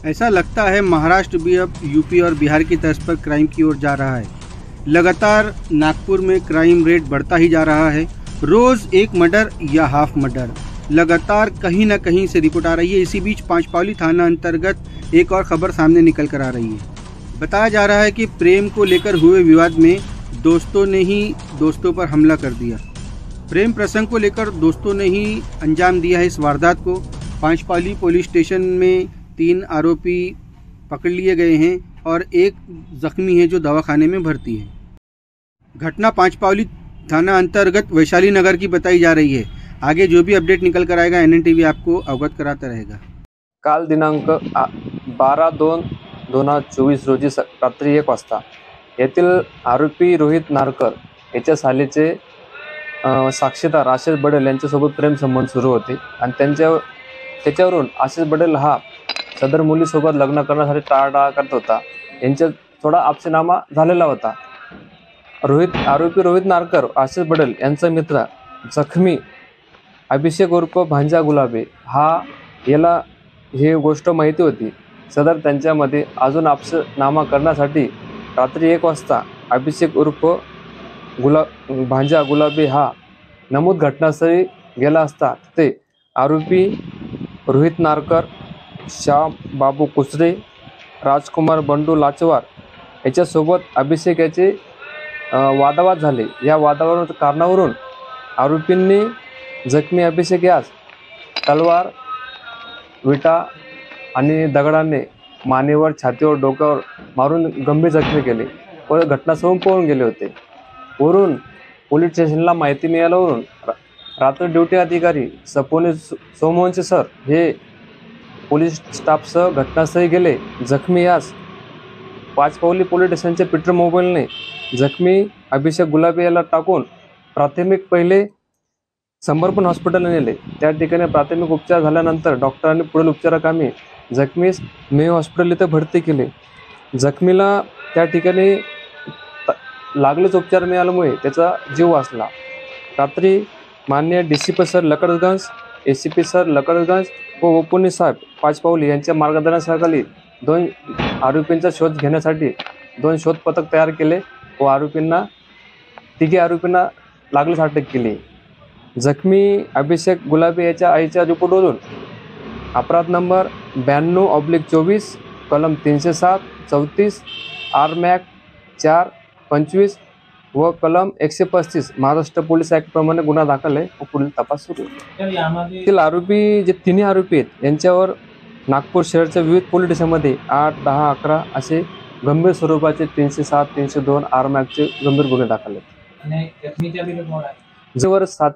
ऐसा लगता है महाराष्ट्र भी अब यूपी और बिहार की तर्ज पर क्राइम की ओर जा रहा है। लगातार नागपुर में क्राइम रेट बढ़ता ही जा रहा है। रोज़ एक मर्डर या हाफ मर्डर लगातार कहीं ना कहीं से रिपोर्ट आ रही है। इसी बीच पांचपावली थाना अंतर्गत एक और खबर सामने निकल कर आ रही है। बताया जा रहा है कि प्रेम को लेकर हुए विवाद में दोस्तों ने ही दोस्तों पर हमला कर दिया। प्रेम प्रसंग को लेकर दोस्तों ने ही अंजाम दिया है इस वारदात को। पांचपावली पुलिस स्टेशन में 3 आरोपी पकड़ लिए गए हैं और एक जख्मी है जो दवाखाने में भर्ती है। घटना पांचपावली थाना अंतर्गत वैशाली नगर की बताई जा रही है। आगे जो भी अपडेट निकल कर आएगा NNTV आपको अवगत कराता रहेगा। काल दिनांक 12/2/2024 रोजी रात्री 1 वाजता येथील आरोपी रोहित नारकर याच्या सालीचे साक्षीदार आशिष बडेल यांच्यासोबत प्रेम संबंध सुरू होते आणि त्याच्यावरून आशिष बडेल हा सदर मुलीसोबत लग्न करण्यासाठी टाळाटाळ करत होता। यांचा थोडा आपसीनामा झालेला होता। आरोपी रोहित नारकर आशिष बडेल यांचा मित्र जखमी अभिषेक उर्फ भांजा गुलाबे याला ही गोष्ट माहिती होती। सदर त्यांच्यामध्ये अजून आपसीनामा करण्यासाठी रात्री 1 वाजता अभिषेक उर्फ भांजा गुलाबे नमूद घटनास्थळी गेला असता तिथे आरोपी रोहित नारकर, श्याम बाबू कुसरे, राजकुमार बंडू लाचवार याच्यासोबत अभिषेक याचे वादावाद झाले। या कारणावरून आरोपींनी जखमी अभिषेक यास तलवार, विटा आणि दगडाने मानेवर, छातीवर, डोक्यावर मारून गंभीर जखमी केले व घटनास्थळून पळून गेले होते। वरून पोलीस स्टेशनला माहिती मिळाल्यावरून रात्र ड्युटी अधिकारी सपोनी सोमवंशी सर हे पोलीस स्टाफसह घटनास्थळी गेले। जखमी यास पाचपावली पोलीस स्टेशनच्या पीटर मोबाईलने जखमी अभिषेक गुलाबे याला टाकून प्राथमिक पहिले समर्पण हॉस्पिटलला नेले। त्या ठिकाणी प्राथमिक उपचार झाल्यानंतर डॉक्टरांनी पुढील उपचाराकामी जखमीस मेयो हॉस्पिटल इथे भरती केले। जखमीला त्या ठिकाणी लागलेच उपचार मिळाल्यामुळे त्याचा जीव वाचला। रात्री माननीय DCP sir Lakadganj, ACP sir Lakadganj व ओपुनी साहेब पाचपावली यांच्या मार्गदर्शनाखाली 2 आरोपींचा शोध घेण्यासाठी 2 शोध पथक तयार केले व तिघे आरोपींना लागलीच अटक केली। जखमी अभिषेक गुलाबे याच्या आईच्या रिपोर्टवरून अपराध नंबर 92/24 कलम 307 34 RMAC 4/25 व कलम 135 महाराष्ट्र पोलीस ॲक्ट प्रमाणे गुन्हा दाखल आहे व पुढील तपास सुरू आहे। आरोपी जे 3 आरोपी आहेत यांच्यावर नागपूर शहराच्या विविध पोलीस स्टेशनमध्ये 8, 10, 11 असे गंभीर स्वरूपाचे 307, 302 RMAC चे गंभीर गुन्हे दाखल आहेत। 7